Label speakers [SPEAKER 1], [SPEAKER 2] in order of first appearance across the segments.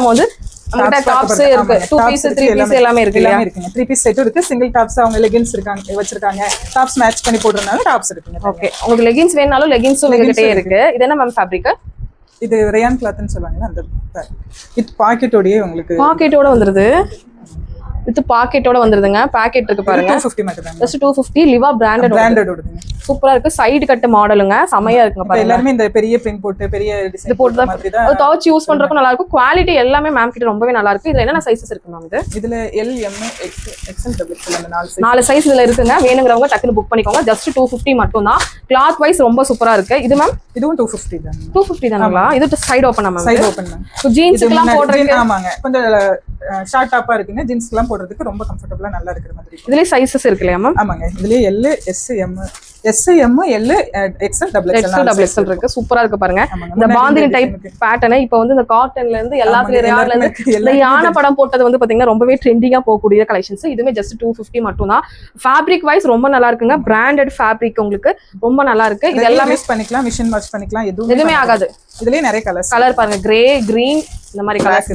[SPEAKER 1] நம்ம வந்து நம்மகிட்ட டாப்ஸ் இருக்கு 2 பீஸ் 3 பீஸ் எல்லாமே இருக்கு இல்லையா
[SPEAKER 2] இருக்குங்க 3 பீஸ் செட் இருக்கு சிங்கிள் டாப்ஸ் அவங்க லெகின்ஸ் இருக்காங்க வச்சிருக்காங்க டாப்ஸ் மேட்ச் பண்ணி போடுறதுனால டாப்ஸ் இருக்குங்க
[SPEAKER 1] ஓகே உங்களுக்கு லெகின்ஸ் வேணாலும் லெகின்ஸும் உங்ககிட்டயே இருக்கு இது என்ன மேம் ஃபேப்ரிக்
[SPEAKER 2] இது ரயான் கிளாத்னு சொல்வாங்க அந்த இது பாக்கெட்டோடயே உங்களுக்கு
[SPEAKER 1] பாக்கெட்டோட வந்துருது வித் பாக்கெட்டோட வந்துருதுங்க பாக்கெட் இருக்கு பாருங்க
[SPEAKER 2] 250 மட்டும் தான்
[SPEAKER 1] ஜஸ்ட் 250 லிவா பிராண்டட்
[SPEAKER 2] ஓடுதுங்க
[SPEAKER 1] சூப்பரா இருக்கு சைடு கட் மாடலுங்க செமையா இருக்குங்க பாருங்க
[SPEAKER 2] எல்லாரும் இந்த பெரிய பிரிண்ட் போட்டு பெரிய டிசைன்
[SPEAKER 1] போட்டு தான் அது தவச்சு யூஸ் பண்றதுக்கு நல்லா இருக்கும் குவாலிட்டி எல்லாமே மேம் கிட்ட ரொம்பவே நல்லா இருக்கு இதுல என்னென்ன சைஸஸ் இருக்கு மேம்
[SPEAKER 2] இதுல L M XL XL அந்த
[SPEAKER 1] நாலு சைஸ் இதுல இருக்குங்க வேணுங்கிறவங்க டக்குனு புக் பண்ணிக்கோங்க ஜஸ்ட் 250 மட்டும் தான் கிளாத் வைஸ் ரொம்ப சூப்பரா இருக்கு இது மேம்
[SPEAKER 2] இதுவும் 250 தான்
[SPEAKER 1] 250 தானங்களா இது side open ma'am
[SPEAKER 2] side open ma'am
[SPEAKER 1] ஜீன்ஸ்க்குலாம் போடுறதுக்கு
[SPEAKER 2] ஆமாங்க கொஞ்சம் ஷார்ட் டாப்பா இருக்குங்க ஜீன்ஸ்க்குலாம் போடுறதுக்கு ரொம்ப கம்ஃபர்ட்டபிளா நல்லா இருக்கிற மாதிரி
[SPEAKER 1] இதுலயே சைஸஸ் இருக்கு இல்லையா மேம்
[SPEAKER 2] ஆமாங்க இதுலயே L S M L XL XXL
[SPEAKER 1] இருக்கு சூப்பரா இருக்கு பாருங்க இந்த பாந்தினி டைப் பேட்டர்ன் இப்போ வந்து இந்த காட்டன்ல இருந்து எல்லாத்துலயும் ரேர்ல இருந்து இந்த யானை படம் போட்டது வந்து பாத்தீங்கன்னா ரொம்பவே ட்ரெண்டிங்கா போகக்கூடிய கலெக்ஷன்ஸ் இதுமே ஜஸ்ட் 250 மட்டும் தான் ஃபேப்ரிக் வைஸ் ரொம்ப நல்லா இருக்குங்க பிராண்டட் ஃபேப்ரிக் உங்களுக்கு ரொம்ப நல்லா இருக்கு இது எல்லாமே
[SPEAKER 2] யூஸ் பண்ணிக்கலாம் மிஷின் வாஷ் பண்ணிக்கலாம்
[SPEAKER 1] எதுவுமே ஆகாது
[SPEAKER 2] இதுலயே நிறைய
[SPEAKER 1] கலர் பாருங்க கிரே கிரீன் இந்த மாதிரி கலர்ஸ்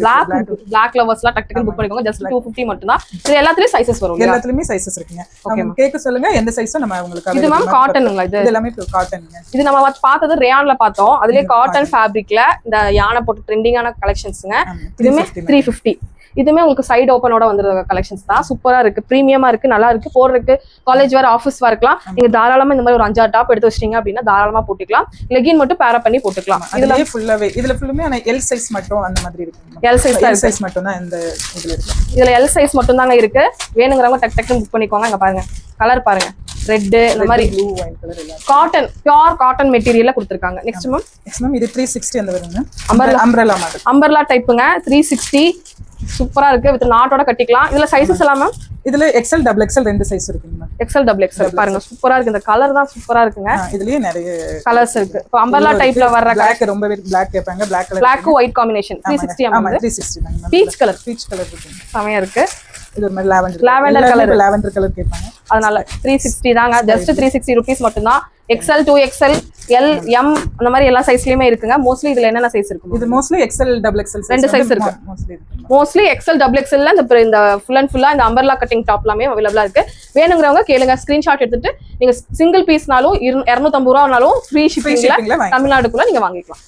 [SPEAKER 1] பிளாக் லவர்ஸ்லாம் டக் டக்குன்னு புக் பண்ணிக்கோங்க ஜஸ்ட் 250 மட்டும் தான் இது எல்லாத்துலயும் சைஸஸ் வரும்
[SPEAKER 2] எல்லாத்துலயுமே சைஸஸ் இருக்குங்க ஓகே கேக்க சொல்லுங்க எந்த சைஸும் நம்ம உங்களுக்கு
[SPEAKER 1] இது மேம் காட்டனுங்களா இது
[SPEAKER 2] எல்லாமே காட்டனுங்க
[SPEAKER 1] இது நம்ம பார்த்தது ரேயான்ல பார்த்தோம் அதுலயே காட்டன் ஃபேப்ரிக்ல இந்த யானை போட்டு ட்ரெண்டிங்கான கலெக்ஷன்ஸ்ங்க இதுமே 350 இதுமே உங்களுக்கு சைடு ஓப்பனோட வந்துருக்க கலெக்ஷன்ஸ் தான் சூப்பரா இருக்கு பிரீமியமா இருக்கு நல்லா இருக்கு போடுறதுக்கு காலேஜ் வேற ஆஃபீஸ் இருக்கலாம் நீங்க தாராளமா இந்த மாதிரி ஒரு 5-6 டாப் எடுத்து வச்சிட்டீங்க அப்படின்னா தாராளமா போட்டுக்கலாம் லெகின் மட்டும் பேர பண்ணி போட்டுக்கலாம்
[SPEAKER 2] இதுல ஃபுல்லாவே இதுல ஃபுல்லுமே ஆனா எல் சைஸ் மட்டும் அந்த மாதிரி இருக்கு எல் சைஸ் மட்டும் தான் இந்த இதுல இருக்கு
[SPEAKER 1] இதுல எல் சைஸ் மட்டும் தாங்க இருக்கு வேணுங்கிறவங்க டக் டக்குன்னு புக் பண்ணிக்கோங்க இங்க பாருங்க கலர் பாருங்க ரெட் இந்த மாதிரி ப்ளூ ஒயிட் கலர் எல்லாம் காட்டன் பியூர் காட்டன் மெட்டீரியல்ல கொடுத்திருக்காங்க நெக்ஸ்ட் மேம் இது 360 அந்த வருங்க அம்பரலா மாடல் அம்பரலா டைப்புங்க 360 சூப்பரா இருக்கு வித் நாட்டோட கட்டிக்கலாம் இதுல சைஸஸ் எல்லாம் மேம்
[SPEAKER 2] இதுல XL double XL ரெண்டு சைஸ் இருக்குங்க மேம்
[SPEAKER 1] XL double XL பாருங்க சூப்பரா இருக்கு இந்த கலர் தான் சூப்பரா இருக்குங்க
[SPEAKER 2] இதுலயே நிறைய
[SPEAKER 1] கலர்ஸ் இருக்கு இப்போ அம்பர்லா டைப்ல வர்ற
[SPEAKER 2] Black ரொம்பவே Black கேட்பாங்க Black colour
[SPEAKER 1] Black white combination 360
[SPEAKER 2] ஆமா 360 தாங்க
[SPEAKER 1] பீச் கலர்
[SPEAKER 2] இருக்கு
[SPEAKER 1] செமையா இருக்கு
[SPEAKER 2] இது ஒரு மாதிரி லாவெண்டர் கலர் கேட்பாங்க
[SPEAKER 1] அதனால 360 தாங்க ஜஸ்ட் 360 ரூபீஸ் மட்டும் தான் XL 2XL L M அந்த மாதிரி எல்லா சைஸ்லயுமே இருக்குங்க மோஸ்ட்லி இதுல என்னென்ன சைஸ் இருக்கு
[SPEAKER 2] இது மோஸ்ட்லி XL double XL
[SPEAKER 1] ரெண்டு சைஸ் இருக்கு மோஸ்ட்லி XL double XL ல இந்த ஃபுல் அண்ட் ஃபுல்லா இந்த அம்பர்லா கட்டிங் டாப்லாமே அவைலபிளா இருக்கு வேணுங்கிறவங்க கேளுங்க ஸ்கிரீன்ஷாட் எடுத்துட்டு நீங்க சிங்கிள் பீஸ்னாலும் 250 ரூபாய்னாலும் ஃப்ரீ ஷிப்பிங்ல தமிழ்நாடுக்குள்ள நீங்க வாங்கிக்கலாம்